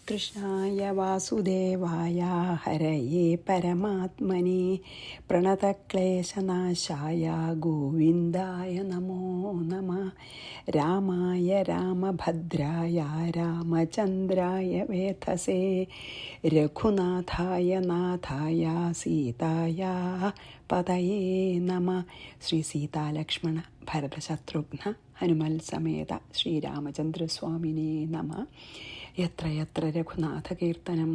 കൃഷ്ണായ വാസുദേവായ ഹരയേ പരമാത്മനെ പ്രണതക്ലേശനാശായ ഗോവിന്ദായ നമോ നമഃ. രാമായ രാമഭദ്രായ രാമചന്ദ്രായ വേധസേ രഘുനാഥായ നാഥായ സീതായ പതയേ നമഃ. ശ്രീ സീതാലക്ഷ്മണ ഭരതശത്രുഘ്ന ഹനുമൽ സമേത ശ്രീരാമചന്ദ്രസ്വാമിനേ നമഃ. യത്ര യത്ര രഘുനാഥകീർത്തനം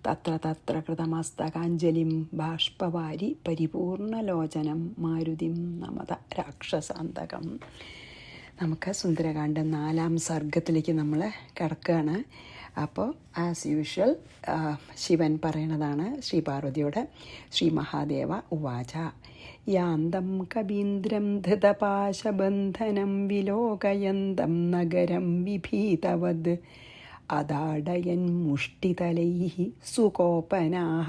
തത്ര തത്ര കൃതമസ്തകാഞ്ജലിം ബാഷ്പവാരി പരിപൂർണലോചനം മാരുതിം നമത രാക്ഷസാന്തകം. നമുക്ക് സുന്ദരകാന്ഡം 4-ാം സർഗത്തിലേക്ക് നമ്മൾ കിടക്കുകയാണ്. അപ്പോൾ ആസ് യൂഷ്വൽ ശിവൻ പറയണതാണ് ശ്രീ പാർവതിയോട്. ശ്രീ മഹാദേവ ഉവാച യാന്തം കവീന്ദ്രം ധൃതപാശബന്ധനം വിലോകയന്തം നഗരം വിഭീതവദ് അദാടയൻ മുഷ്ടിതലൈഃ സുകോപനാഃ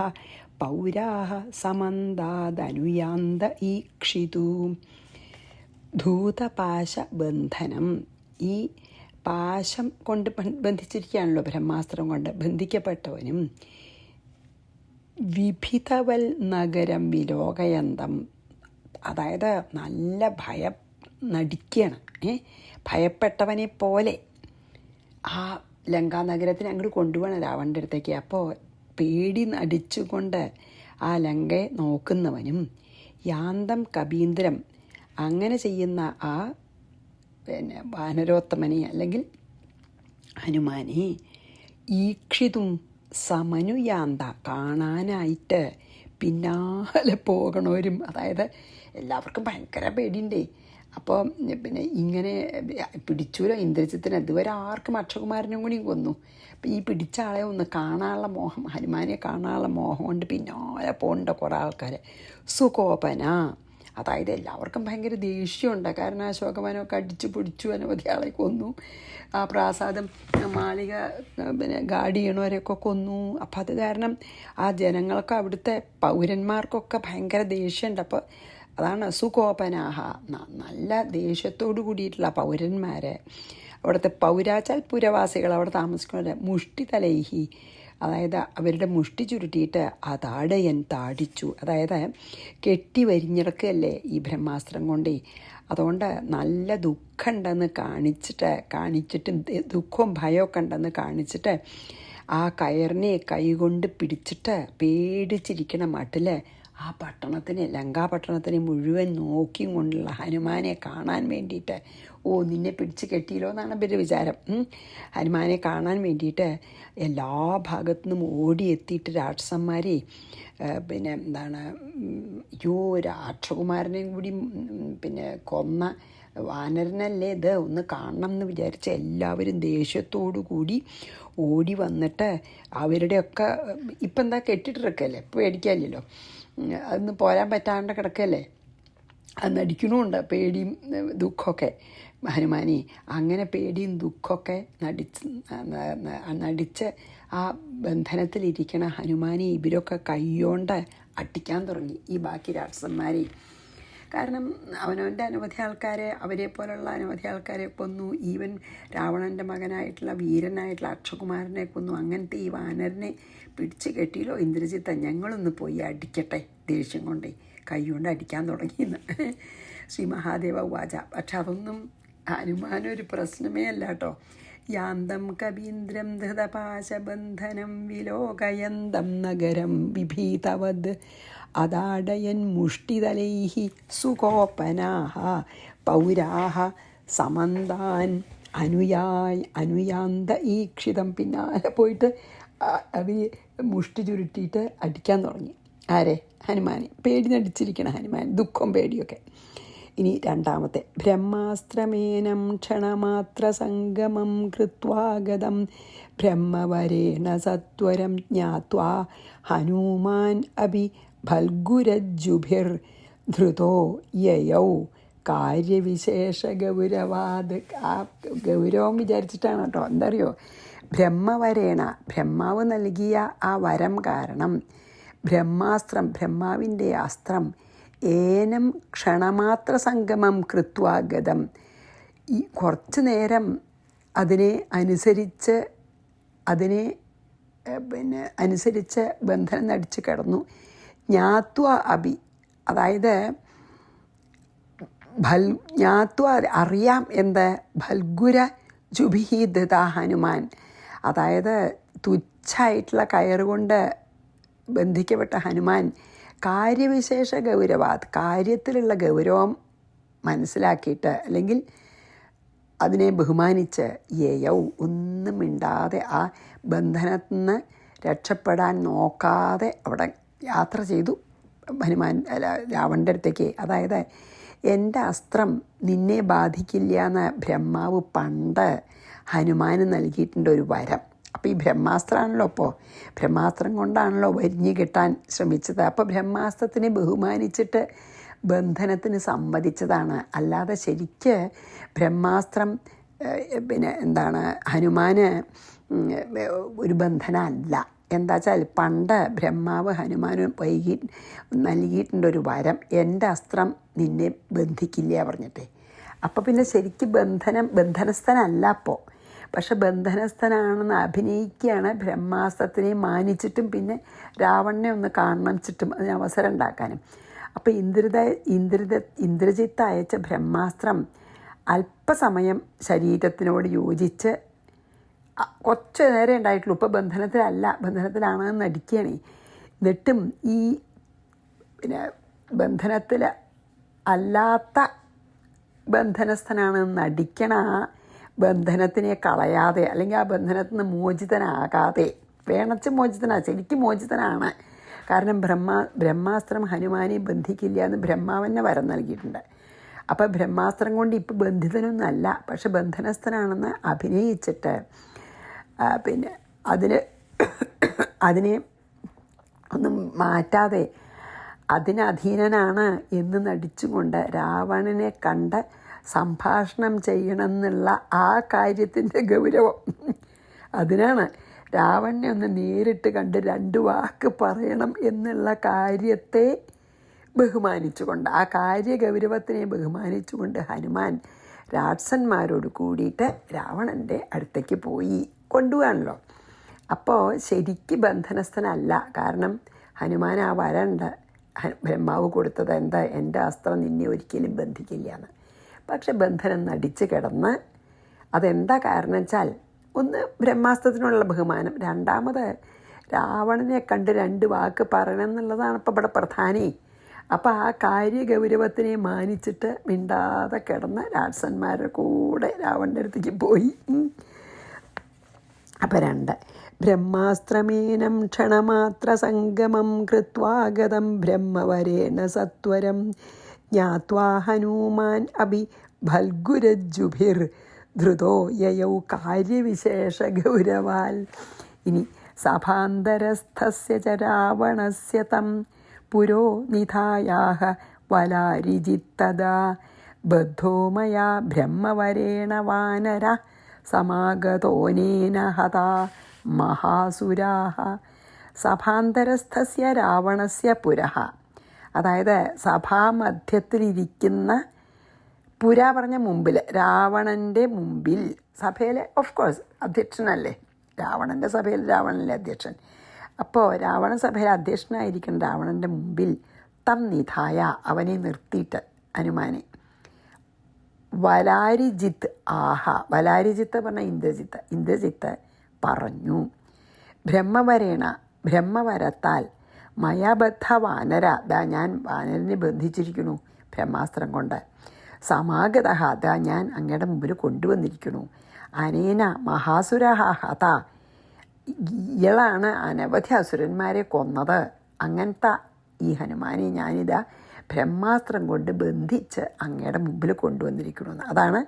പൗരാഃ സമന്താദനുയാന്ത ഈക്ഷിതു. ധൂതപാശബന്ധനം, ഈ പാശം കൊണ്ട് ബന്ധിച്ചിരിക്കുകയാണല്ലോ, ബ്രഹ്മാസ്ത്രം കൊണ്ട് ബന്ധിക്കപ്പെട്ടവനും. വിഭിതവൽ നഗരം വിലോകയന്തം, അതായത് നല്ല ഭയം നടിക്കുകയാണ്, ഭയപ്പെട്ടവനെ പോലെ ആ ലങ്കാനഗരത്തിന് അങ്ങോട്ട് കൊണ്ടുപോകണം രാവണൻ്റെ അടുത്തേക്ക്. അപ്പോൾ പേടി നടിച്ചുകൊണ്ട് ആ ലങ്കയെ നോക്കുന്നവനും യാന്തം കബീന്ദ്രം, അങ്ങനെ ചെയ്യുന്ന ആ വാനരോത്തമനെ അല്ലെങ്കിൽ ഹനുമാനെ ഈക്ഷിതും സമനുയാന്ത, കാണാനായിട്ട് പിന്നാലെ പോകണവരും. അതായത് എല്ലാവർക്കും ഭയങ്കര പേടിയുണ്ടേ. അപ്പോൾ പിന്നെ ഇങ്ങനെ പിടിച്ചൂലോ ഇന്ദ്രജിത്തിന്. ഇതുവരെ ആർക്കും അക്ഷകുമാരനും കൂടി കൊന്നു. അപ്പം ഈ പിടിച്ച ആളെ ഒന്ന് കാണാനുള്ള മോഹം, ഹനുമാനെ കാണാനുള്ള മോഹം കൊണ്ട് പിന്നാലെ പോകേണ്ട കുറേ ആൾക്കാർ. സുകോപന, അതായത് എല്ലാവർക്കും ഭയങ്കര ദേഷ്യമുണ്ട്. കാരണം അശോകവനമൊക്കെ അടിച്ചു പിടിച്ചു, അനവധി ആളെ കൊന്നു. ആ പ്രാസാദം മാളിക പിന്നെ ഗാർഡ് ചെയ്യണവരെയൊക്കെ കൊന്നു. അപ്പം അത് കാരണം ആ ജനങ്ങൾക്ക്, അവിടുത്തെ പൗരന്മാർക്കൊക്കെ ഭയങ്കര ദേഷ്യമുണ്ട്. അപ്പോൾ അതാണ് സുകോപനാഹ, നല്ല ദേഷ്യത്തോടു കൂടിയിട്ടുള്ള പൗരന്മാരെ. അവിടുത്തെ പൗരാച്ചാൽ പുരവാസികൾ, അവിടെ താമസിക്കുന്നവരെ മുഷ്ടിതലൈഹി, അതായത് അവരുടെ മുഷ്ടി ചുരുട്ടിയിട്ട് അതാടയൻ താടിച്ചു. അതായത് കെട്ടി വരിഞ്ഞിടക്കല്ലേ ഈ ബ്രഹ്മാസ്ത്രം കൊണ്ടേ. അതുകൊണ്ട് നല്ല ദുഃഖമുണ്ടെന്ന് കാണിച്ചിട്ട് ദുഃഖവും ഭയമൊക്കെ ഉണ്ടെന്ന് കാണിച്ചിട്ട് ആ കയറിനെ കൈകൊണ്ട് പിടിച്ചിട്ട് പേടിച്ചിരിക്കണ മട്ടിൽ ആ പട്ടണത്തിന്, ലങ്കാപട്ടണത്തിന് മുഴുവൻ നോക്കിയും കൊണ്ടുള്ള ഹനുമാനെ കാണാൻ വേണ്ടിയിട്ട്, നിന്നെ പിടിച്ച് കെട്ടിയില്ലോ എന്നാണ് ഇവരുടെ വിചാരം. ഹനുമാനെ കാണാൻ വേണ്ടിയിട്ട് എല്ലാ ഭാഗത്തു നിന്നും ഓടിയെത്തിയിട്ട് രാക്ഷസന്മാരെ പിന്നെ എന്താണ് രാക്ഷകുമാരനെയും കൂടി പിന്നെ കൊന്ന വാനരനല്ലേ ഇത്, ഒന്ന് കാണണം എന്ന് വിചാരിച്ച് എല്ലാവരും ദേഷ്യത്തോടു കൂടി ഓടി വന്നിട്ട് അവരുടെയൊക്കെ ഇപ്പം എന്താ കെട്ടിട്ടിരിക്കല്ലേ, പേടിക്കാനില്ലല്ലോ, അതൊന്ന് പോരാൻ പറ്റാണ്ട് കിടക്കല്ലേ, അത് നടിക്കണമുണ്ട് പേടിയും ദുഃഖമൊക്കെ ഹനുമാനെ. അങ്ങനെ പേടിയും ദുഃഖമൊക്കെ നടിച്ച് ആ ബന്ധനത്തിലിരിക്കണ ഹനുമാനെ ഇവരൊക്കെ കൈകൊണ്ട് അടിക്കാൻ തുടങ്ങി, ഈ ബാക്കി രാക്ഷസന്മാരെ. കാരണം അവനവൻ്റെ അനവധി ആൾക്കാരെ, അവരെ പോലുള്ള അനവധി ആൾക്കാരെ കൊന്നു. ഈവൻ രാവണൻ്റെ മകനായിട്ടുള്ള വീരനായിട്ടുള്ള അക്ഷകുമാരനെ കൊന്നു. അങ്ങനത്തെ ഈ വാനരനെ പിടിച്ച് കെട്ടിയില്ലോ ഇന്ദ്രജിത്ത്, ഞങ്ങളൊന്ന് പോയി അടിക്കട്ടെ, ദേഷ്യം കൊണ്ടേ കൈ കൊണ്ട് അടിക്കാൻ തുടങ്ങിയെന്ന് ശ്രീ മഹാദേവ ഉവാച. പക്ഷെ അതൊന്നും ഹനുമാനൊരു പ്രശ്നമേ അല്ല കേട്ടോ. യാന്തം കവീന്ദ്രം ധൃതപാശബന്ധനം വിലോകയന്തം നഗരം വിഭീതവദ് അദാടയൻ മുഷ്ടിതലൈഃ സുകോപനാഃ പൗരാഃ സമന്താൻ അനുയാന്ത ഈക്ഷിതം. പിന്നാലെ പോയിട്ട് അവർ മുഷ്ടി ചുരുട്ടിയിട്ട് അടിക്കാൻ തുടങ്ങി. ആരെ? ഹനുമാനെ. പേടി നടിച്ചിരിക്കണം ഹനുമാൻ, ദുഃഖം പേടിയൊക്കെ. ഇനി 2-ാമത്തെ, ബ്രഹ്മാസ്ത്രമേനം ക്ഷണമാത്ര സംഗമം കൃത്വാഗതം ബ്രഹ്മവരേണ സത്വരം ജ്ഞാത്വാ ഹനുമാൻ അഭി ഫൽഗുരജ്ജുഭിർ ധൃതോ യയൗ കാര്യവിശേഷ ഗൗരവാത്. ആ ഗൗരവം വിചാരിച്ചിട്ടാണ് കേട്ടോ. എന്താ അറിയോ, ബ്രഹ്മവരേണ, ബ്രഹ്മാവ് നൽകിയ ആ വരം കാരണം, ബ്രഹ്മാസ്ത്രം, ബ്രഹ്മാവിൻ്റെ അസ്ത്രം, ഏനം ക്ഷണമാത്ര സംഗമം കൃത്വാഗതം, ഈ കുറച്ച് നേരം അതിനെ അനുസരിച്ച് അതിനെ അനുസരിച്ച് ബന്ധനം നടിച്ച് കിടന്നു. ജ്ഞാത്വ അഭി, അതായത് ജ്ഞാത്വ അറിയാം എന്ത്, ഭൽഗുര ജുഭിഹിത ഹനുമാൻ, അതായത് തുച്ഛായിട്ടുള്ള കയറുകൊണ്ട് ബന്ധിക്കപ്പെട്ട ഹനുമാൻ കാര്യവിശേഷ ഗൗരവാത്, കാര്യത്തിലുള്ള ഗൗരവം മനസ്സിലാക്കിയിട്ട് അല്ലെങ്കിൽ അതിനെ ബഹുമാനിച്ച് യയൗ ഒന്നും മിണ്ടാതെ ആ ബന്ധനത്തിൽ നിന്ന് രക്ഷപ്പെടാൻ നോക്കാതെ അവിടെ യാത്ര ചെയ്തു ഹനുമാൻ രാവണൻ്റെ അടുത്തേക്ക്. അതായത് എൻ്റെ അസ്ത്രം നിന്നെ ബാധിക്കില്ല എന്ന് ബ്രഹ്മാവ് പണ്ട് ഹനുമാന് നൽകിയിട്ടുണ്ട് ഒരു വരം. അപ്പോൾ ഈ ബ്രഹ്മാസ്ത്രമാണല്ലോ, അപ്പോൾ ബ്രഹ്മാസ്ത്രം കൊണ്ടാണല്ലോ വരിഞ്ഞു കിട്ടാൻ ശ്രമിച്ചത്. അപ്പോൾ ബ്രഹ്മാസ്ത്രത്തിനെ ബഹുമാനിച്ചിട്ട് ബന്ധനത്തിന് സമ്മതിച്ചതാണ്. അല്ലാതെ ശരിക്ക് ബ്രഹ്മാസ്ത്രം ഹനുമാന് ഒരു ബന്ധനമല്ല. എന്താ വെച്ചാൽ പണ്ട് ബ്രഹ്മാവ് ഹനുമാന് നൽകിയിട്ടുണ്ടൊരു വരം, എൻ്റെ അസ്ത്രം നിന്നെ ബന്ധിക്കില്ല പറഞ്ഞിട്ടേ. അപ്പോൾ പിന്നെ ശരിക്ക് ബന്ധനസ്ഥനല്ല അപ്പോൾ, പക്ഷെ ബന്ധനസ്ഥനാണെന്ന് അഭിനയിക്കുകയാണ്, ബ്രഹ്മാസ്ത്രത്തിനെ മാനിച്ചിട്ടും പിന്നെ രാവണനെ ഒന്ന് കാണിച്ചിട്ടും അതിന് അവസരം ഉണ്ടാക്കാനും. അപ്പോൾ ഇന്ദ്രജിത്ത് അയച്ച ബ്രഹ്മാസ്ത്രം അല്പസമയം ശരീരത്തിനോട് യോജിച്ച് കുറച്ച് നേരം ഉണ്ടായിട്ടുള്ളൂ. ഇപ്പോൾ ബന്ധനത്തിലാണെന്ന് നടിക്കുകയാണ്. എന്നിട്ടും ഈ ബന്ധനത്തിൽ അല്ലാത്ത ബന്ധനസ്ഥനാണെന്ന് നടിക്കണ ആ ബന്ധനത്തിനെ കളയാതെ അല്ലെങ്കിൽ ആ ബന്ധനത്തിൽ നിന്ന് മോചിതനാകാതെ, ശരിക്കും മോചിതനാണ്. കാരണം ബ്രഹ്മാസ്ത്രം ഹനുമാനെ ബന്ധിക്കില്ല എന്ന് ബ്രഹ്മാവന്നെ വരം നൽകിയിട്ടുണ്ട്. അപ്പോൾ ബ്രഹ്മാസ്ത്രം കൊണ്ട് ഇപ്പോൾ ബന്ധിതനൊന്നുമല്ല, പക്ഷെ ബന്ധനസ്ഥനാണെന്ന് അഭിനയിച്ചിട്ട് അതിനെ ഒന്നും മാറ്റാതെ അതിനധീനനാണ് എന്ന് നടിച്ചുകൊണ്ട് രാവണനെ കണ്ട് സംഭാഷണം ചെയ്യണമെന്നുള്ള ആ കാര്യത്തിൻ്റെ ഗൗരവം, അതിനാണ് രാവണനെ ഒന്ന് നേരിട്ട് കണ്ട് 2 വാക്ക് പറയണം എന്നുള്ള കാര്യത്തെ ബഹുമാനിച്ചുകൊണ്ട്, ആ കാര്യഗൗരവത്തിനെ ബഹുമാനിച്ചുകൊണ്ട് ഹനുമാൻ രാക്ഷസന്മാരോട് കൂടിയിട്ട് രാവണൻ്റെ അടുത്തേക്ക് പോയി കൊണ്ടുപോകാണല്ലോ. അപ്പോൾ ശരിക്ക് ബന്ധനസ്ഥനല്ല. കാരണം ഹനുമാൻ ആ വരണ്ട് ബ്രഹ്മാവ് കൊടുത്തത് എന്താ, എൻ്റെ അസ്ത്രം നിന്നെ ഒരിക്കലും ബന്ധിക്കില്ല എന്ന്. പക്ഷെ ബന്ധനം നടിച്ച് കിടന്ന്, അതെന്താ കാരണം വെച്ചാൽ ഒന്ന് ബ്രഹ്മാസ്ത്രത്തിനുള്ള ബഹുമാനം, രണ്ടാമത് രാവണനെ കണ്ട് 2 വാക്ക് പറയണം എന്നുള്ളതാണ് ഇപ്പോൾ ഇവിടെ പ്രധാനി. അപ്പോൾ ആ കാര്യഗൗരവത്തിനെ മാനിച്ചിട്ട് മിണ്ടാതെ കിടന്ന് രാക്ഷസന്മാരുടെ കൂടെ രാവണൻ്റെ അടുത്തേക്ക് പോയി. അപ്പോൾ 2 ബ്രഹ്മാസ്ത്രമേനം ക്ഷണമാത്ര സംഗമം കൃത്വാഗതം ബ്രഹ്മവരേണ സത്വരം ജ്ഞാത്വാ ഹനുമാൻ അഭി ഭൽഗുരജ്ജുഭിർ ധൃതോ യയൗ കാര്യവിശേഷ ഗൗരവാൽ. ഇനി സഭാന്തരസ്ഥസ്യ ച രാവണസ്യ തം പുരോ നിധായാഹ വലാരിജിത്തദാ ബദ്ധോ മയാ ബ്രഹ്മവരേണ വാനര സമാഗതോനേന ഹതാ മഹാസുരാഹ. സഭാന്തരസ്ഥസ്യ രാവണസ്യ പുരഃ, അതായത് സഭാമധ്യത്തിലിരിക്കുന്ന, പുര പറഞ്ഞ മുമ്പിൽ, രാവണൻ്റെ മുമ്പിൽ, സഭയിൽ ഓഫ് കോഴ്സ് അധ്യക്ഷനല്ലേ രാവണൻ്റെ സഭയിൽ, രാവണനല്ലേ അധ്യക്ഷൻ. അപ്പോൾ രാവണ സഭയിൽ അധ്യക്ഷനായിരിക്കുന്ന രാവണൻ്റെ മുമ്പിൽ തം നിധായ, അവനെ നിർത്തിയിട്ട് ഹനുമാനെ, വലാരിജിത്ത് ആഹ, വലാരിജിത്ത് പറഞ്ഞ ഇന്ദ്രജിത്ത് പറഞ്ഞു, ബ്രഹ്മവരേണ, ബ്രഹ്മവരത്താൽ, മയാബദ്ധ വാനര, ഞാൻ വാനരനെ ബന്ധിച്ചിരിക്കുന്നു ബ്രഹ്മാസ്ത്രം കൊണ്ട്, സമാഗത ഞാൻ അങ്ങയുടെ മുമ്പിൽ കൊണ്ടുവന്നിരിക്കുന്നു, അനേന മഹാസുരഹ ഹത, ഇയാളാണ് അനവധി അസുരന്മാരെ കൊന്നത്, അങ്ങനത്തെ ഈ ഹനുമാനെ ഞാനിതാ ബ്രഹ്മാസ്ത്രം കൊണ്ട് ബന്ധിച്ച് അങ്ങയുടെ മുമ്പിൽ കൊണ്ടുവന്നിരിക്കണമെന്ന്. അതാണ്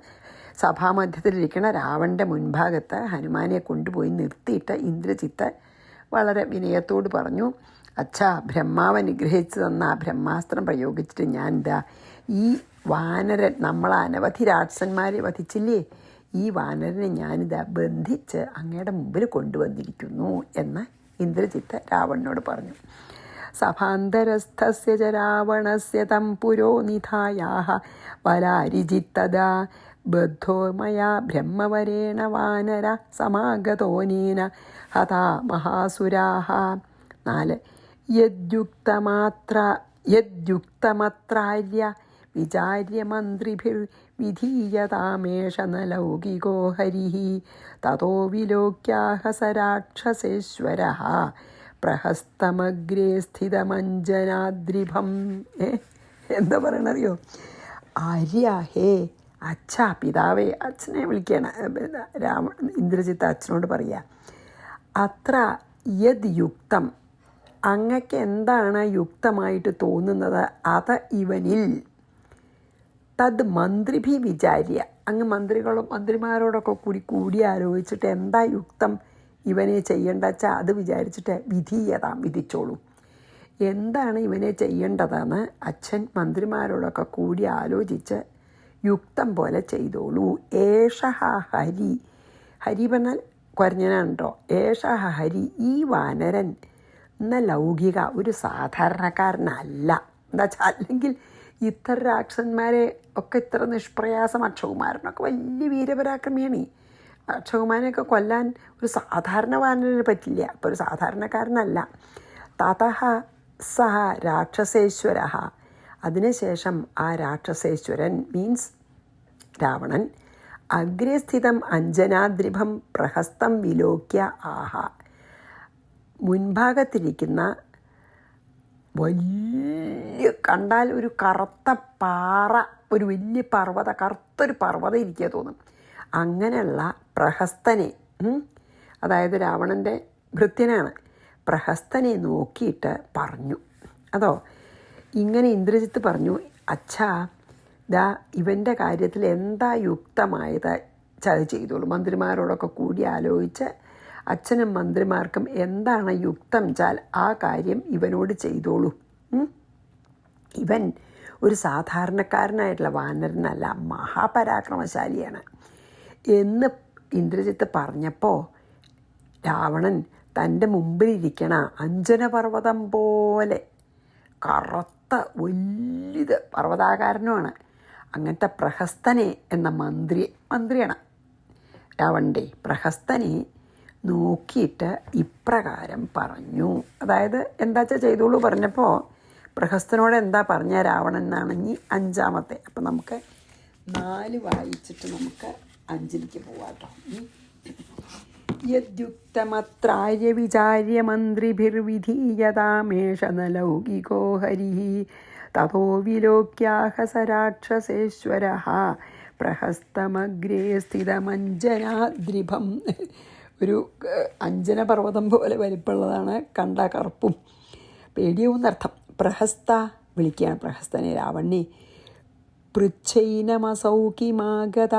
സഭാമധ്യത്തിലിരിക്കുന്ന രാവണൻ്റെ മുൻഭാഗത്ത് ഹനുമാനെ കൊണ്ടുപോയി നിർത്തിയിട്ട് ഇന്ദ്രജിത്ത് വളരെ വിനയത്തോട് പറഞ്ഞു, അച്ഛാ, ബ്രഹ്മാവ് അനുഗ്രഹിച്ചു തന്ന ആ ബ്രഹ്മാസ്ത്രം പ്രയോഗിച്ചിട്ട് ഞാൻ ഇതാ ഈ വാനരൻ, നമ്മൾ അനവധി രാക്ഷസന്മാരെ വധിച്ചില്ലേ, ഈ വാനരനെ ഞാനിതാ ബന്ധിച്ച് അങ്ങയുടെ മുമ്പിൽ കൊണ്ടുവന്നിരിക്കുന്നു എന്ന് ഇന്ദ്രജിത്ത് രാവണനോട് പറഞ്ഞു. സഭാന്തരസ്ഥസ്യ ച രാവണസ്യ തം പുരോ നിധായാഹ വലാരിജിത്തദാ ബദ്ധോ മയാ ബ്രഹ്മവരേണ വാനര സമാഗതോനേന ഹതാ മഹാസുരാഹ. 4 യദ്യുക്തമത്രാര്യ വിചാര്യ മന്ത്രിഭിർ വിധീയതാമേഷ ന ലൗകികോ ഹരിഃ തതോ വിലോക്യാഹ സ രാക്ഷസേശ്വരഃ പ്രഹസ്തമഗ്രേ സ്ഥിതമഞ്ജനാദ്രിഭം. എന്താ പറയണറിയോ? ആര്യ, ഹേ അച്ഛ, പിതാവേ, അച്ഛനെ വിളിക്കുകയാണ് ഇന്ദ്രജിത്ത് അച്ഛനോട് പറയുക. അത്ര യദ് യുക്തം, അങ്ങക്ക് എന്താണ് യുക്തമായിട്ട് തോന്നുന്നത്, അത് ഇവനിൽ തദ് മന്ത്രിഭി വിചാര്യ, അങ്ങ് മന്ത്രിമാരോടൊക്കെ കൂടി ആലോചിച്ചിട്ട് എന്താ യുക്തം ഇവനെ ചെയ്യേണ്ട വെച്ചാൽ അത് വിചാരിച്ചിട്ട് വിധീയതാം, വിധിച്ചോളൂ. എന്താണ് ഇവനെ ചെയ്യേണ്ടതെന്ന് അച്ഛൻ മന്ത്രിമാരോടൊക്കെ കൂടി ആലോചിച്ച് യുക്തം പോലെ ചെയ്തോളൂ. ഏഷഹ ഹരി, ഹരി പറഞ്ഞാൽ കുരഞ്ഞനാണോ. ഏഷഹ ഹരി, ഈ വാനരൻ എന്ന ലൗകിക, ഒരു സാധാരണക്കാരനല്ല. എന്താ വെച്ചാൽ അല്ലെങ്കിൽ ഇത്ര രാക്ഷസന്മാരെ ഒക്കെ ഇത്ര നിഷ്പ്രയാസം, അക്ഷകുമാരനൊക്കെ വലിയ വീരപരാക്രമിയാണ്. അക്ഷകുമാരനെയൊക്കെ കൊല്ലാൻ ഒരു സാധാരണ വാനരന് പറ്റില്ല. അപ്പോൾ ഒരു സാധാരണക്കാരനല്ല. തതഃ സഹ രാക്ഷസേശ്വര, അതിനുശേഷം ആ രാക്ഷസേശ്വരൻ മീൻസ് രാവണൻ അഗ്രേ സ്ഥിതം അഞ്ജനാദ്രിഭം പ്രഹസ്തം വിലോക്യ ആഹ, മുൻഭാഗത്തിരിക്കുന്ന വലിയ, കണ്ടാൽ ഒരു കറുത്ത പാറ, ഒരു വലിയ കറുത്തൊരു പർവ്വതം ഇരിക്കുക തോന്നും. അങ്ങനെയുള്ള പ്രഹസ്തനെ, അതായത് രാവണൻ്റെ ഭൃത്യനാണ്, പ്രഹസ്തനെ നോക്കിയിട്ട് പറഞ്ഞു. അതോ ഇങ്ങനെ ഇന്ദ്രജിത്ത് പറഞ്ഞു, അച്ഛാ ദാ ഇവൻ്റെ കാര്യത്തിൽ എന്താ യുക്തമായത് അത് ചെയ്തോളൂ. മന്ത്രിമാരോടൊക്കെ കൂടി ആലോചിച്ച് അച്ഛനും മന്ത്രിമാർക്കും എന്താണ് യുക്തം വെച്ചാൽ ആ കാര്യം ഇവനോട് ചെയ്തോളൂ. ഇവൻ ഒരു സാധാരണക്കാരനായിട്ടുള്ള വാനരനല്ല, മഹാപരാക്രമശാലിയാണ് എന്ന് ഇന്ദ്രജിത്ത് പറഞ്ഞപ്പോൾ രാവണൻ തൻ്റെ മുമ്പിലിരിക്കണ അഞ്ജനപർവ്വതം പോലെ കറുത്ത വലിയത് പർവ്വതാകാരനുമാണ് അങ്ങനത്തെ പ്രഹസ്തനെ എന്ന മന്ത്രിയാണ് രാവണൻ്റെ. പ്രഹസ്തനെ നോക്കിയിട്ട് ഇപ്രകാരം പറഞ്ഞു. അതായത് എന്താ വെച്ചാൽ ചെയ്തോളൂ പറഞ്ഞപ്പോൾ പ്രഹസ്തനോട് എന്താ പറഞ്ഞ രാവണൻ എന്നാണ് ഇനി 5-ാമത്തെ. അപ്പം നമുക്ക് 4 വായിച്ചിട്ട് നമുക്ക് 5ലേക്ക് പോവാം കേട്ടോ. യദ്യുക്തമത്രാര്യ വിചാര്യ മന്ത്രിഭിർവിധീയതാമേഷ ന ലൗകികോ ഹരിഃ തതോ വിലോക്യാഹ സ രാക്ഷസേശ്വരഃ പ്രഹസ്തമഗ്രേ സ്ഥിതമഞ്ജനാദ്രിഭം. ഒരു അഞ്ജനപർവ്വതം പോലെ വലിപ്പമുള്ളതാണ്, കണ്ട കറുപ്പും പേടിയുമെന്നർത്ഥം. പ്രഹസ്ത വിളിക്കുകയാണ് പ്രഹസ്തനെ രാവണനെ. പൃച്ഛൈനമസൗ കിമാഗത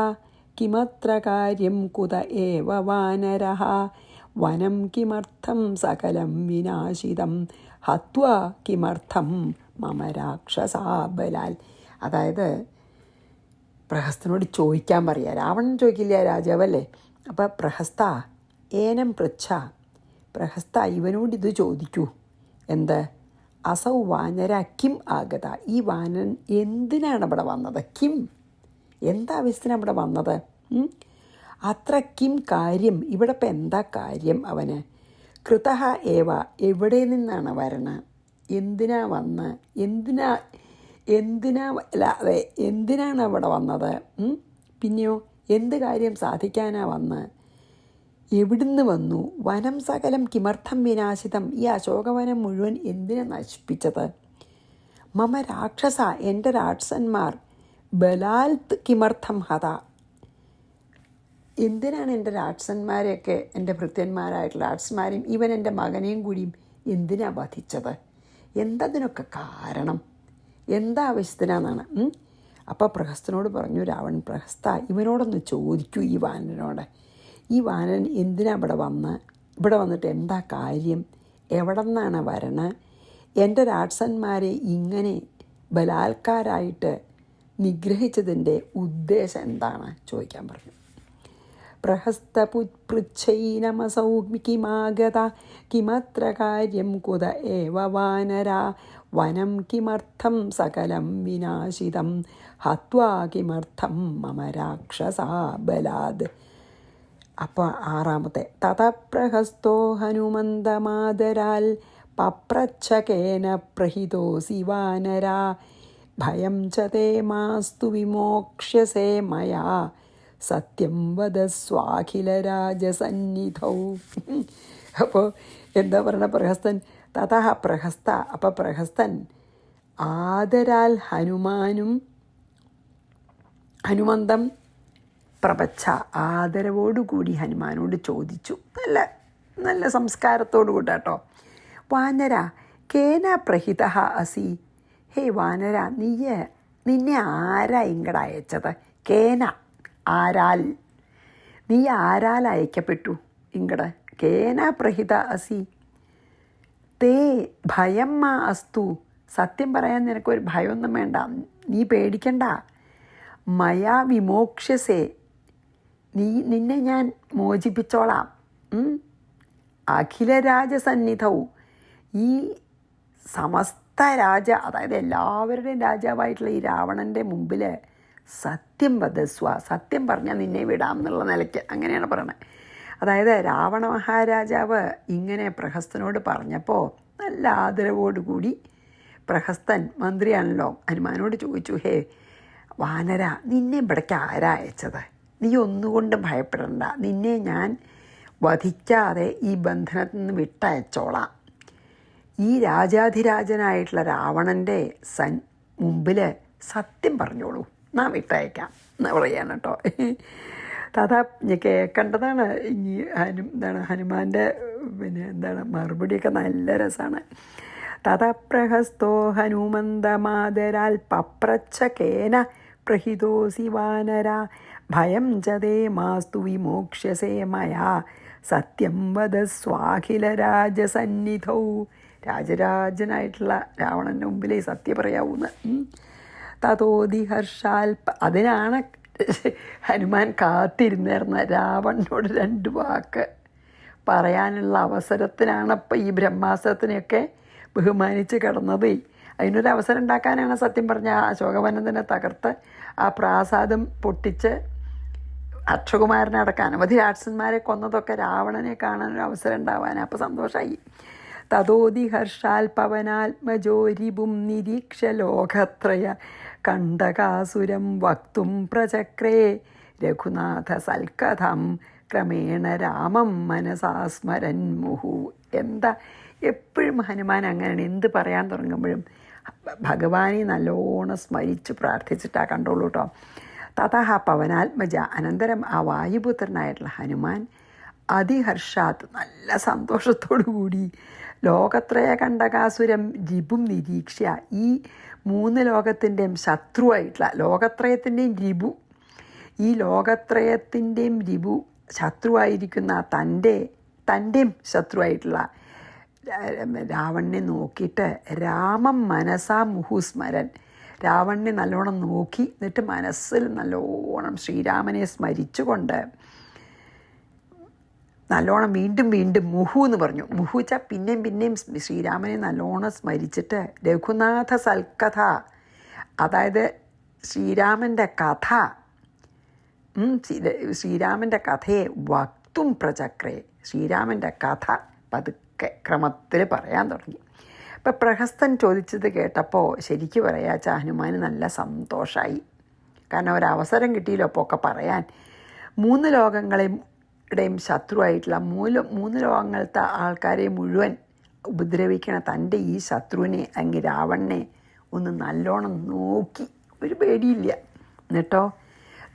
കിമത്ര കാര്യം കുത ഏവ വാനരഃ വനം കിമർത്ഥം സകലം വിനാശിതം ഹത്വാ കിമർത്ഥം മമ രാക്ഷസാബലാൽ. അതായത് പ്രഹസ്തനോട് ചോദിക്കാൻ പറയുക. രാവണൻ ചോദിക്കില്ല, രാജാവല്ലേ. അപ്പം പ്രഹസ്ത ഏനം പൃച്ഛ, പ്രഹസ്ത ഇവനോട് ഇത് ചോദിക്കൂ. എന്ത്? അസൗ വാനര കിം ആഗത, ഈ വാനൻ എന്തിനാണ് ഇവിടെ വന്നത്? കിം, എന്താവശ്യത്തിനാണ് ഇവിടെ വന്നത്? അത്ര കിം കാര്യം, ഇവിടെ ഇപ്പം എന്താ കാര്യം അവന്? കൃതഃ ഏവ, എവിടെ നിന്നാണ് വരണത്? എന്തിനാ വന്ന്? അതെ എന്തിനാണ് അവിടെ വന്നത്? പിന്നെയോ എന്ത് കാര്യം സാധിക്കാനാ വന്ന്? എവിടുന്ന് വന്നു? വനം സകലം കിമർത്ഥം വിനാശിതം, ഈ അശോകവനം മുഴുവൻ എന്തിനാ നശിപ്പിച്ചത്? മമ രാക്ഷസ, എൻ്റെ രാക്ഷസന്മാർ ബലാൽ കിമർത്ഥം ഹത, എന്തിനാണ് എൻ്റെ രാക്ഷസന്മാരെയൊക്കെ, എൻ്റെ ഭൃത്യന്മാരായിട്ടുള്ള രാക്ഷസന്മാരെയും ഇവൻ എൻ്റെ മകനെയും കൂടിയും എന്തിനാ വധിച്ചത്? എന്തതിനൊക്കെ കാരണം? എന്താ ആവശ്യത്തിനാണെന്നാണ്. അപ്പോൾ പ്രഹസ്തനോട് പറഞ്ഞു രാവണൻ, പ്രഹസ്ത ഇവനോടൊന്ന് ചോദിക്കൂ, ഈ വാനരനോട്. ഈ വാനരൻ എന്തിനാ ഇവിടെ വന്നിട്ട് എന്താ കാര്യം? എവിടെ നിന്നാണ് വരണത്? എൻ്റെ രാക്ഷസന്മാരെ ഇങ്ങനെ ബലാത്കാരായിട്ട് നിഗ്രഹിച്ചതിൻ്റെ ഉദ്ദേശം എന്താണ് ചോദിക്കാൻ പറഞ്ഞു. പ്രഹസ്തപുത്പൃച്ഛൈനമസൗ കിമാഗത കിമത്ര കാര്യം കുത ഏവ വാനര വനം കിമർത്ഥം സകലം വിനാശിതം ഹത്വാ കിമർത്ഥം മമ രാക്ഷസാ ബലാത്. അപ്പോൾ ആറാമത്തെ തതപ്രഹസ്തോ ഹനുമന്തമാദരാൽ പപ്രച്ഛകേന പ്രഹിതോസി വാനരാ ഭയം ച തേ മാസ്തു വിമോക്ഷ്യസേ മയാ സത്യം വദസ്വാഖിലരാജസന്നിധൗ. അപ്പോൾ എന്താ പറയണ പ്രഹസ്തൻ തഥ പ്രഹസ്ത. അപ്പോൾ പ്രഹസ്തൻ ആദരാൽ ഹനുമന്തം പ്രപച്ച ആദരവോടുകൂടി ഹനുമാനോട് ചോദിച്ചു. നല്ല നല്ല സംസ്കാരത്തോടു കൂട്ടാട്ടോ. വാനര കേന പ്രഹിത അസി. ഹേ വാനര, നിന്നെ ആരാ ഇങ്ങടെ അയച്ചത്? കേന ആരാൽ, നീ ആരാൽ അയക്കപ്പെട്ടു ഇങ്ങടെ? കേന പ്രഹിത അസി തേ ഭയം മാ അസ്തു. സത്യം പറയാൻ നിനക്കൊരു ഭയമൊന്നും വേണ്ട, നീ പേടിക്കണ്ട. മയാ വിമോക്ഷ്യസേ, നിന്നെ ഞാൻ മോചിപ്പിച്ചോളാം. അഖിലരാജസന്നിധവും, ഈ സമസ്ത അതായത് എല്ലാവരുടെയും രാജാവായിട്ടുള്ള ഈ രാവണൻ്റെ മുമ്പിൽ സത്യം വധസ്വ, സത്യം പറഞ്ഞാൽ നിന്നെ വിടാം എന്നുള്ള നിലയ്ക്ക് അങ്ങനെയാണ് പറയണത്. അതായത് രാവണ മഹാരാജാവ് ഇങ്ങനെ പ്രഹസ്തനോട് പറഞ്ഞപ്പോൾ നല്ല ആദരവോടുകൂടി പ്രഹസ്തൻ, മന്ത്രിയാണല്ലോ, ഹനുമാനോട് ചോദിച്ചു, ഹേ വാനര, നിന്നെ ഇവിടേക്ക് ആരാ അയച്ചത്? നീ ഒന്നുകൊണ്ടും ഭയപ്പെടണ്ട, നിന്നെ ഞാൻ വധിക്കാതെ ഈ ബന്ധനത്തിൽ നിന്ന് വിട്ടയച്ചോളാം. ഈ രാജാധിരാജനായിട്ടുള്ള രാവണൻ്റെ മുമ്പിൽ സത്യം പറഞ്ഞോളൂ, നാം വിട്ടയക്കാം എന്ന് പറയാണ് കേട്ടോ. തഥാ കേൾക്കേണ്ടതാണ്. ഇനി ഹനുമാൻ്റെ മറുപടിയൊക്കെ നല്ല രസമാണ്. തതപ്രഹസ്തോ ഹനുമന്തമാദരാൽ പപ്രച്ഛകേന പ്രഹിതോസി വാനര ഭയം ചതേ മാസ്തു വിമോക്ഷ്യസേ മയാ സത്യം വദസ്വാഖിലരാജസന്നിധൗ. രാജരാജനായിട്ടുള്ള രാവണൻ്റെ മുമ്പിലേ സത്യം പറയാവൂന്ന്. തതോതി ഹർഷാൽ, അതിനാണ് ഹനുമാൻ കാത്തിരുന്നിരുന്ന രാവണനോട് 2 വാക്ക് പറയാനുള്ള അവസരത്തിനാണ് അപ്പം ഈ ബ്രഹ്മാസ്ത്രത്തിനെയൊക്കെ ബഹുമാനിച്ച് കിടന്നത്. അതിനൊരു അവസരം ഉണ്ടാക്കാനാണ് സത്യം പറഞ്ഞ അശോകവനം തന്നെ തകർത്ത് ആ പ്രാസാദം പൊട്ടിച്ച് അക്ഷകുമാരനെ അടക്കം അനവധി രാക്ഷസന്മാരെ കൊന്നതൊക്കെ രാവണനെ കാണാനൊരു അവസരം ഉണ്ടാവാൻ. അപ്പോൾ സന്തോഷമായി. തതോതി ഹർഷാൽ പവനാത്മജോരിപും നിരീക്ഷ ലോകത്രയ കണ്ടകാസുരം വക്തും പ്രചക്രേ രഘുനാഥ സൽക്കഥം ക്രമേണ രാമം മനസാസ്മരൻ മുഹു. എന്താ എപ്പോഴും ഹനുമാൻ അങ്ങനെയാണ്, എന്ത് പറയാൻ തുടങ്ങുമ്പോഴും ഭഗവാനെ നല്ലോണം സ്മരിച്ച് പ്രാർത്ഥിച്ചിട്ടാണ് കണ്ടോളൂ കേട്ടോ. തഥ പവനാത്മജ, അനന്തരം ആ വായുപുത്രനായിട്ടുള്ള ഹനുമാൻ അതിഹർഷാത്ത്, നല്ല സന്തോഷത്തോടു കൂടി ലോകത്രയ കണ്ടകാസുരം രിപും നിരീക്ഷ, ഈ 3 ലോകത്തിൻ്റെയും ശത്രുവായിട്ടുള്ള ലോകത്രയത്തിൻ്റെയും രിപു, ഈ ലോകത്രയത്തിൻ്റെയും രിപു ശത്രുവായിരിക്കുന്ന തൻ്റെയും ശത്രുവായിട്ടുള്ള രാവണനെ നോക്കിയിട്ട് രാമം മനസാ മുഹുസ്മരൻ, രാവണനെ നല്ലോണം നോക്കി, എന്നിട്ട് മനസ്സിൽ നല്ലോണം ശ്രീരാമനെ സ്മരിച്ചുകൊണ്ട് നല്ലോണം വീണ്ടും വീണ്ടും മുഹു എന്ന് പറഞ്ഞു. മുഹു വെച്ചാൽ പിന്നെയും ശ്രീരാമനെ നല്ലോണം സ്മരിച്ചിട്ട് രഘുനാഥ സൽക്കഥ, അതായത് ശ്രീരാമൻ്റെ കഥ, ശ്രീരാമൻ്റെ കഥയെ വക്തും പ്രചക്രേ, ശ്രീരാമൻ്റെ കഥ പതുക്കെ ക്രമത്തിൽ പറയാൻ തുടങ്ങി. ഇപ്പം പ്രഹസ്തൻ ചോദിച്ചത് കേട്ടപ്പോൾ ശരിക്ക് പറയാച്ച ഹനുമാന് നല്ല സന്തോഷമായി. കാരണം ഒരവസരം കിട്ടിയല്ലോ അപ്പോൾ ഒക്കെ പറയാൻ. 3 ലോകങ്ങളുടെയും ശത്രുവായിട്ടുള്ള 3 ലോകങ്ങളത്തെ ആൾക്കാരെ മുഴുവൻ ഉപദ്രവിക്കണ തൻ്റെ ഈ ശത്രുവിനെ അങ്ങ് രാവണനെ ഒന്ന് നല്ലോണം നോക്കി, ഒരു പേടിയില്ല. എന്നിട്ടോ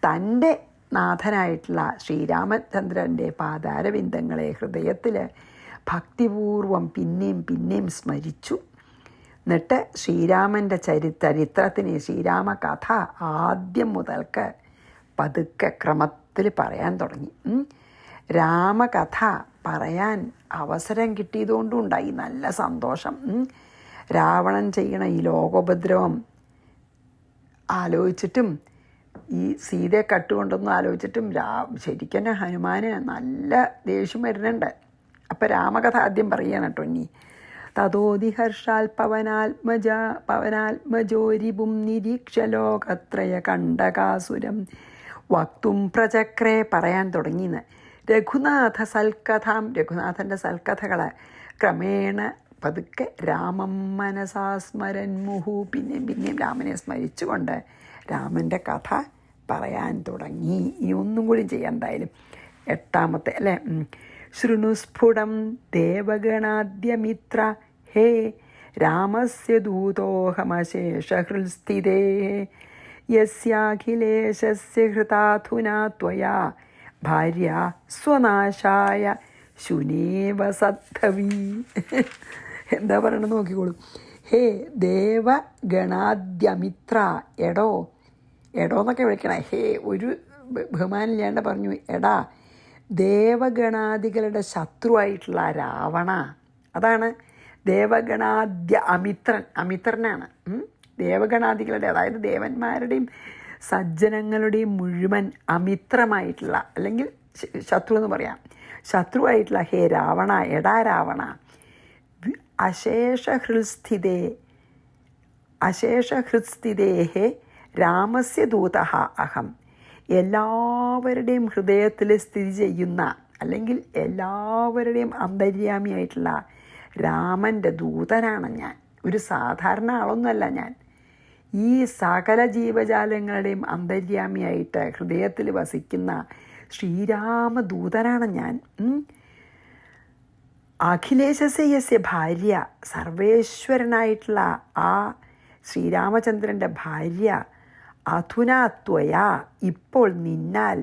തൻ്റെ നാഥനായിട്ടുള്ള ശ്രീരാമചന്ദ്രൻ്റെ പാതാരവിന്ദങ്ങളെ ഹൃദയത്തിൽ ഭക്തിപൂർവം പിന്നെയും സ്മരിച്ചു. എന്നിട്ട് ശ്രീരാമൻ്റെ ചരിത്രത്തിന്, ശ്രീരാമകഥ ആദ്യം മുതൽക്ക് പതുക്കെ ക്രമത്തിൽ പറയാൻ തുടങ്ങി. രാമകഥ പറയാൻ അവസരം കിട്ടിയതുകൊണ്ടും ഉണ്ടായി നല്ല സന്തോഷം. രാവണൻ ചെയ്യണ ഈ ലോകോപദ്രവം ആലോചിച്ചിട്ടും ഈ സീതയെ കട്ടുകൊണ്ടൊന്നും ആലോചിച്ചിട്ടും ശരിക്കും തന്നെ ഹനുമാന് നല്ല ദേഷ്യം വരുന്നുണ്ട്. അപ്പം രാമകഥ ആദ്യം പറയാണ് കേട്ടോ. ഇനി തതോതി ഹർഷാൽ പവനാത്മജോരിപും നിരീക്ഷ ലോകത്രയ കണ്ടകാസുരം വക്തും പ്രചക്രേ പറയാൻ തുടങ്ങിയെന്ന്. രഘുനാഥ സൽക്കഥാം, രഘുനാഥൻ്റെ സൽക്കഥകൾ ക്രമേണ പതുക്കെ രാമം മനസാ സ്മരൻ മുഹു, പിന്നെയും രാമനെ സ്മരിച്ചുകൊണ്ട് രാമൻ്റെ കഥ പറയാൻ തുടങ്ങി. ഇനി ഒന്നും കൂടി ചെയ്യാം എന്തായാലും. 8ാമത്തെ അല്ലേ. ശൃണുസ്ഫുടം ദേവഗണാദ്യമിത്ര ഹേ രാമസ്യ ദൂതോഹമശേഷഹൃൽസ്ഥിതേ യസ്യാഖിലേശസ്യ ഹൃതാധുനാ ത്വയാ ഭാര്യ സ്വനാശായ ശുനേവ സദ്ധവി. എന്താ പറയണമെന്ന് നോക്കിക്കോളൂ. ഹേ ദേവഗണാദ്യമിത്ര, എടോ എന്നൊക്കെ വിളിക്കണേ. ഹേ ഒരു ബഹുമാനില്ലാണ്ട് പറഞ്ഞു, എടാ ദേവഗണാദികളുടെ ശത്രുവായിട്ടുള്ള രാവണ. അതാണ് ദേവഗണാദ്യ അമിത്രനാണ്. ദേവഗണാദികളുടെ, അതായത് ദേവന്മാരുടെയും സജ്ജനങ്ങളുടെയും മുഴുവൻ അമിത്രമായിട്ടുള്ള, അല്ലെങ്കിൽ ശത്രു എന്ന് പറയാം, ശത്രുവായിട്ടുള്ള ഹേ രാവണ, എടാ രാവണ, അശേഷഹൃത്സ്ഥിതേഹേ രാമസ്യ ദൂതഃ അഹം. എല്ലാവരുടെയും ഹൃദയത്തിൽ സ്ഥിതി ചെയ്യുന്ന, അല്ലെങ്കിൽ എല്ലാവരുടെയും അന്തര്യാമിയായിട്ടുള്ള രാമൻ്റെ ദൂതനാണ് ഞാൻ. ഒരു സാധാരണ ആളൊന്നുമല്ല ഞാൻ. ഈ സകല ജീവജാലങ്ങളുടെയും അന്തര്യാമിയായിട്ട് ഹൃദയത്തിൽ വസിക്കുന്ന ശ്രീരാമദൂതനാണ് ഞാൻ. അഖിലേശസ്യ ഭാര്യ, സർവേശ്വരനായിട്ടുള്ള ആ ശ്രീരാമചന്ദ്രൻ്റെ ഭാര്യ, അധുനാ ത്വയാ, ഇപ്പോൾ നിന്നാൽ,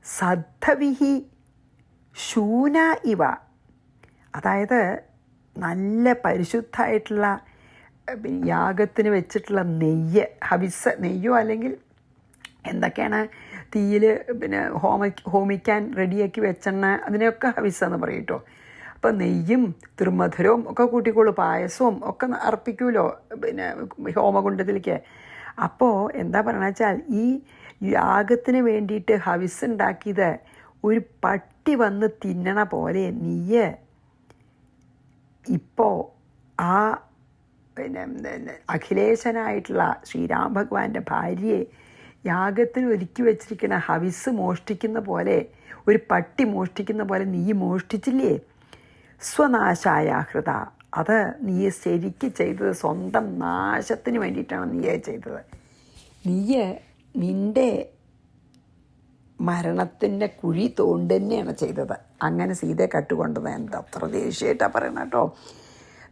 സദ്ധവിഹി ശൂന ഇവ, അതായത് നല്ല പരിശുദ്ധമായിട്ടുള്ള യാഗത്തിന് വെച്ചിട്ടുള്ള നെയ്യ്, ഹവിസ് നെയ്യോ അല്ലെങ്കിൽ എന്തൊക്കെയാണ് തീയിൽ ഹോമിക്കാൻ റെഡിയാക്കി വെച്ചെണ്ണ, അതിനെയൊക്കെ ഹവിസ്സെന്ന് പറയും കേട്ടോ. അപ്പം നെയ്യും തിരുമധുരവും ഒക്കെ കൂട്ടിക്കോളൂ, പായസവും ഒക്കെ അർപ്പിക്കുമല്ലോ ഹോമകുണ്ടത്തിലേക്ക്. അപ്പോൾ എന്താ പറയണ വെച്ചാൽ, ഈ യാഗത്തിന് വേണ്ടിയിട്ട് ഹവിസ് ഉണ്ടാക്കിയത് ഒരു പട്ടി വന്ന് തിന്നണ പോലെ നീയ് ഇപ്പോൾ ആ അഖിലേശനായിട്ടുള്ള ശ്രീരാം ഭഗവാന്റെ ഭാര്യയെ യാഗത്തിന് ഒരുക്കി വെച്ചിരിക്കുന്ന ഹവിസ് മോഷ്ടിക്കുന്ന പോലെ, ഒരു പട്ടി മോഷ്ടിക്കുന്ന പോലെ നീ മോഷ്ടിച്ചില്ലേ? സ്വനാശായ ഹൃത, അത് നീ ശരിക്ക് ചെയ്തത് സ്വന്തം നാശത്തിന് വേണ്ടിയിട്ടാണ് നീ ചെയ്തത്. നിൻ്റെ മരണത്തിൻ്റെ കുഴി തോണ്ട് തന്നെയാണ് ചെയ്തത്. അങ്ങനെ സീതയെ കട്ടുകൊണ്ടത് എന്താ അത്ര ദേഷ്യമായിട്ടാണ് പറയണം കേട്ടോ.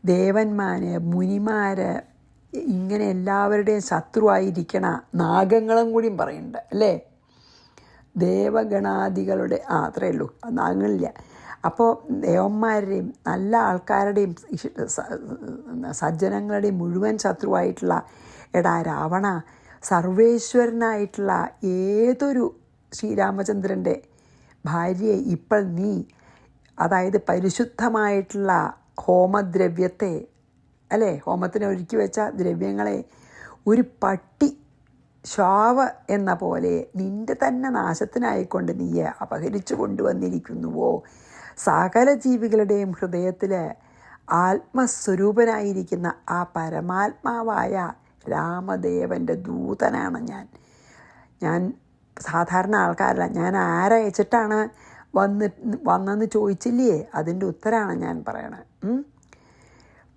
ദേവന്മാര്, മുനിമാര്, ഇങ്ങനെ എല്ലാവരുടെയും ശത്രുവായിരിക്കണ നാഗങ്ങളും കൂടിയും പറയുന്നുണ്ട് അല്ലേ. ദേവഗണാദികളുടെ അത്രയേ ഉള്ളൂ, നാഗങ്ങളില്ല. അപ്പോൾ ദേവന്മാരുടെയും നല്ല ആൾക്കാരുടെയും സജ്ജനങ്ങളുടെയും മുഴുവൻ ശത്രുവായിട്ടുള്ള എടാ രാവണ, സർവേശ്വരനായിട്ടുള്ള ഏതൊരു ശ്രീരാമചന്ദ്രൻ്റെ ഭാര്യയെ ഇപ്പോൾ നീ, അതായത് പരിശുദ്ധമായിട്ടുള്ള ഹോമദ്രവ്യത്തെ അല്ലേ, ഹോമത്തിന് ഒരുക്കി വെച്ച ദ്രവ്യങ്ങളെ ഒരു പട്ടി ശാവ് എന്ന പോലെ നിൻ്റെ തന്നെ നാശത്തിനായിക്കൊണ്ട് നീ അപഹരിച്ചു കൊണ്ടുവന്നിരിക്കുന്നുവോ? സകല ജീവികളുടെയും ഹൃദയത്തിൽ ആത്മസ്വരൂപനായിരിക്കുന്ന ആ പരമാത്മാവായ രാമദേവൻ്റെ ദൂതനാണ് ഞാൻ സാധാരണ ആൾക്കാരല്ല. ഞാൻ ആരയച്ചിട്ടാണ് വന്നെന്ന് ചോദിച്ചില്ലേ, അതിൻ്റെ ഉത്തരമാണ് ഞാൻ പറയണത്.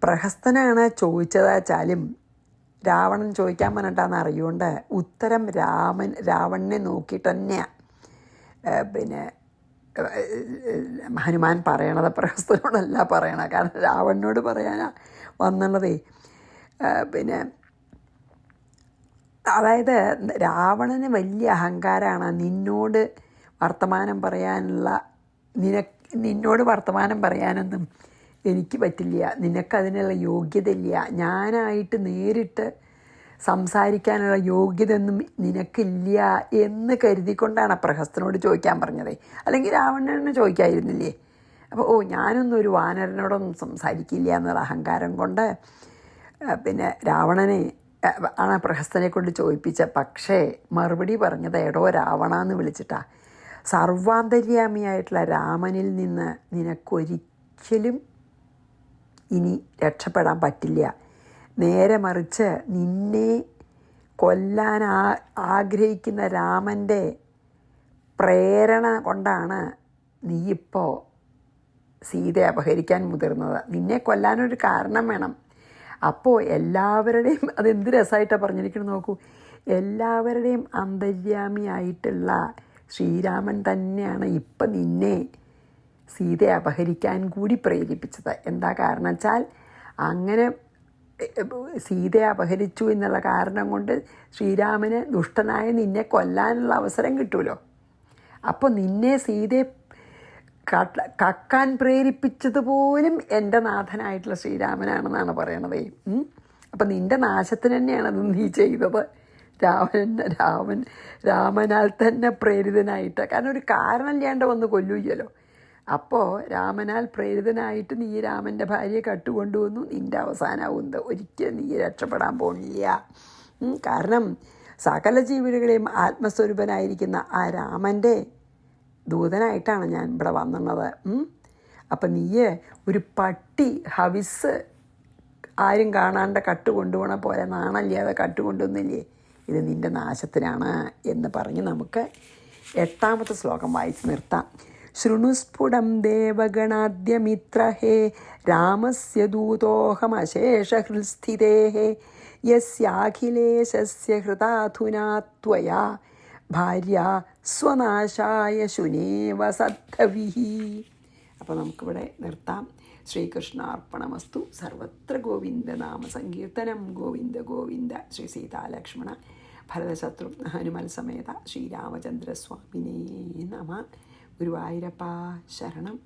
പ്രഹസ്തനാണ് ചോദിച്ചതാച്ചാലും രാവണൻ ചോദിക്കാൻ പറഞ്ഞിട്ടാന്ന് അറിയുകൊണ്ട് ഉത്തരം രാവണനെ നോക്കിയിട്ട് തന്നെയാണ് ഹനുമാൻ പറയണത്. പ്രഹസ്തനോടല്ല പറയണത്, കാരണം രാവണനോട് പറയാനാ വന്നുള്ളതേ. അതായത് രാവണന് വലിയ അഹങ്കാരമാണ്. നിന്നോട് വർത്തമാനം പറയാനൊന്നും എനിക്ക് പറ്റില്ല, നിനക്കതിനുള്ള യോഗ്യതയില്ല, ഞാനായിട്ട് നേരിട്ട് സംസാരിക്കാനുള്ള യോഗ്യതയൊന്നും നിനക്കില്ല എന്ന് കരുതിക്കൊണ്ടാണ് പ്രഹസ്തനോട് ചോദിക്കാൻ പറഞ്ഞത്. അല്ലെങ്കിൽ രാവണനെ ചോദിക്കായിരുന്നില്ലേ? അപ്പോൾ ഞാനൊന്നും ഒരു വാനരനോടൊന്നും സംസാരിക്കില്ല എന്നുള്ള അഹങ്കാരം കൊണ്ട് രാവണനെ ആണ് പ്രഹസ്തനെ കൊണ്ട് ചോദിപ്പിച്ച. പക്ഷേ മറുപടി പറഞ്ഞത് എടോ രാവണ എന്ന് വിളിച്ചിട്ടാ. സർവാന്തര്യാമിയായിട്ടുള്ള രാമനിൽ നിന്ന് നിനക്കൊരിക്കലും ഇനി രക്ഷപ്പെടാൻ പറ്റില്ല. നേരെ മറിച്ച് നിന്നെ കൊല്ലാൻ ആഗ്രഹിക്കുന്ന രാമൻ്റെ പ്രേരണ കൊണ്ടാണ് നീയിപ്പോൾ സീതയെ അപഹരിക്കാൻ മുതിർന്നത്, നിന്നെ കൊല്ലാനൊരു കാരണം വേണം. അപ്പോൾ എല്ലാവരുടെയും, അതെന്ത് രസമായിട്ടാണ് പറഞ്ഞിരിക്കുന്നത് നോക്കൂ, എല്ലാവരുടെയും അന്തര്യാമിയായിട്ടുള്ള ശ്രീരാമൻ തന്നെയാണ് ഇപ്പം നിന്നെ സീതയെ അപഹരിക്കാൻ കൂടി പ്രേരിപ്പിച്ചത്. എന്താ കാരണം വെച്ചാൽ, അങ്ങനെ സീതയെ അപഹരിച്ചു എന്നുള്ള കാരണം കൊണ്ട് ശ്രീരാമന് ദുഷ്ടനായ നിന്നെ കൊല്ലാനുള്ള അവസരം കിട്ടുമല്ലോ. അപ്പോൾ നിന്നെ സീതയെ കക്കാൻ പ്രേരിപ്പിച്ചതുപോലും എൻ്റെ നാഥനായിട്ടുള്ള ശ്രീരാമനാണെന്നാണ് പറയണതേ. അപ്പം നിൻ്റെ നാശത്തിന് തന്നെയാണത് നീ ചെയ്തത്. രാമനാൽ തന്നെ പ്രേരിതനായിട്ട്, കാരണം ഒരു കാരണം ഇല്ലാണ്ട് വന്ന് കൊല്ലുകയല്ലോ. അപ്പോൾ രാമനാൽ പ്രേരിതനായിട്ട് നീ രാമൻ്റെ ഭാര്യയെ കട്ടുകൊണ്ടുവന്നു. നിൻ്റെ അവസാനമാവുന്നത് ഒരിക്കലും നീ രക്ഷപ്പെടാൻ പോണില്ല. കാരണം സകല ജീവികളെയും ആത്മസ്വരൂപനായിരിക്കുന്ന ആ രാമൻ്റെ ദൂതനായിട്ടാണ് ഞാൻ ഇവിടെ വന്നത്. അപ്പം നീ ഒരു പട്ടി ഹവിസ് ആരും കാണാണ്ട് കട്ടുകൊണ്ടുപോകണ പോലെ നാണല്ലാതെ കട്ടുകൊണ്ടുവന്നില്ലേ, ഇത് നിൻ്റെ നാശത്തിനാണ് എന്ന് പറഞ്ഞ് നമുക്ക് 8ാമത്തെ ശ്ലോകം വായിച്ച് നിർത്താം. ശൃണുസ്ഫുടം ദേവഗണാദ്യമിത്ര ഹേ രാമസ്യ ദൂതോഹമശേഷഹൃത്സ്ഥിതേ യസ്യാഖിലേശസ്യ ഹൃതാധുനാ ത്വയാ ഭാര്യ സ്വനാശായ ശുനേവ സദ്ധവിഹി. അപ്പോൾ നമുക്കിവിടെ നിർത്താം. ശ്രീകൃഷ്ണാർപ്പണമസ്തു. സർവത്ര ഗോവിന്ദ നാമ സങ്കീർത്തനം. ഗോവിന്ദ ഗോവിന്ദ. ശ്രീ സീതാലക്ഷ്മണ ഭരതശത്രു ഹനുമൽ സമേത ശ്രീരാമചന്ദ്രസ്വാമിനേ നമ. ഗുരുവായൂരപ്പ ശരണം.